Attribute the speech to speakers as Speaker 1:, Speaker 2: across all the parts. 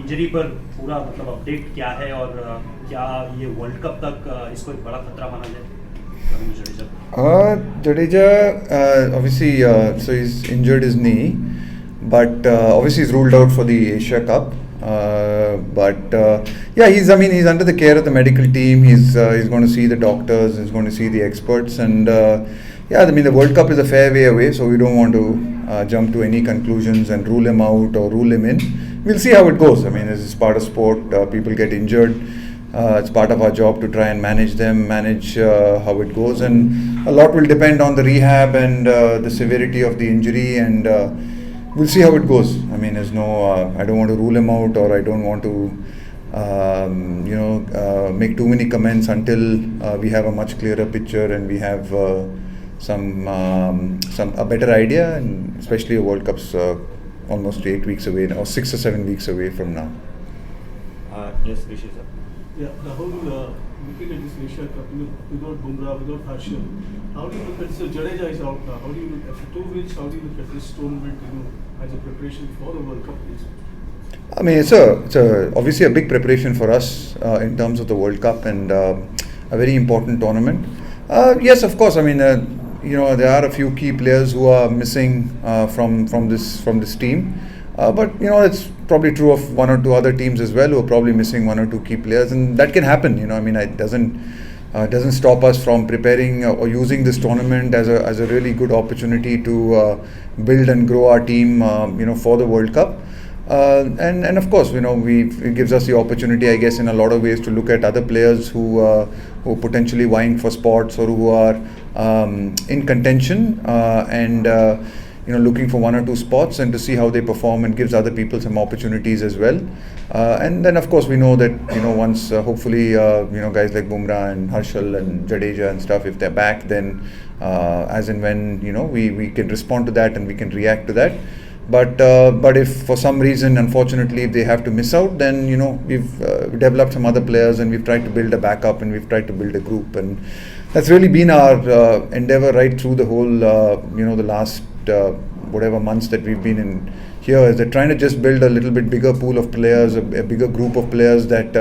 Speaker 1: Injury पर पूरा मतलब अपडेट क्या है और क्या ये वर्ल्ड कप तक इसको एक बड़ा खतरा माना जाए Jadeja?
Speaker 2: Jadeja, obviously, so he's injured his knee, but obviously he's ruled out for the Asia Cup. Yeah, he's under the care of the medical team. He's going to see the doctors. He's going to see the experts, and yeah, I mean the World Cup is a fair way away, so we don't want to jump to any conclusions and rule him out or rule him in. We'll see how it goes. I mean, this is part of sport. People get injured. It's part of our job to try and manage them, manage how it goes, and a lot will depend on the rehab and the severity of the injury, and we'll see how it goes. I mean, there's no, I don't want to rule him out, or I don't want to, make too many comments until we have a much clearer picture and we have some a better idea, and especially a World Cup's almost 8 weeks away now, or 6 or 7 weeks away from now.
Speaker 1: Yes, Rishi sir.
Speaker 3: Yeah, Rahul, looking at this Asia Cup, without Bumrah, without Harshal, how do you look at, so Jadeja is out now, how do you look at, 2 weeks, how do you look at this tournament, as a preparation for the World Cup, please?
Speaker 2: I mean, it's obviously a big preparation for us in terms of the World Cup, and a very important tournament. Yes, of course, I mean, there are a few key players who are missing from this team. But it's probably true of one or two other teams as well who are probably missing one or two key players, and that can happen. I mean, it doesn't stop us from preparing or using this tournament as a really good opportunity to build and grow our team, for the World Cup. And of course, it gives us the opportunity, I guess, in a lot of ways to look at other players who are potentially vying for spots or who are in contention and looking for one or two spots, and to see how they perform, and gives other people some opportunities as well. And then of course we know that once hopefully guys like Bumrah and Harshal and Jadeja and stuff, if they're back, then as and when we can respond to that and we can react to that. But if for some reason, unfortunately, if they have to miss out, then we've developed some other players, and we've tried to build a backup, and we've tried to build a group, and that's really been our endeavor right through the whole the last whatever months that we've been in here, is that trying to just build a little bit bigger pool of players, a bigger group of players that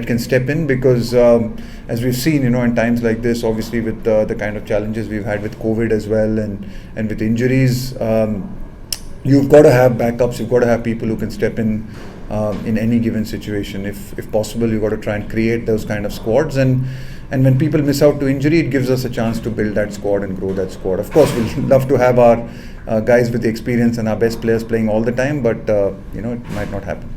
Speaker 2: can step in, because as we've seen in times like this, obviously with the kind of challenges we've had with COVID as well, and with injuries, you've got to have backups, you've got to have people who can step in any given situation. If possible, you've got to try and create those kind of squads, and when people miss out to injury, it gives us a chance to build that squad and grow that squad. Of course, we'd love to have our guys with the experience and our best players playing all the time, but it might not happen.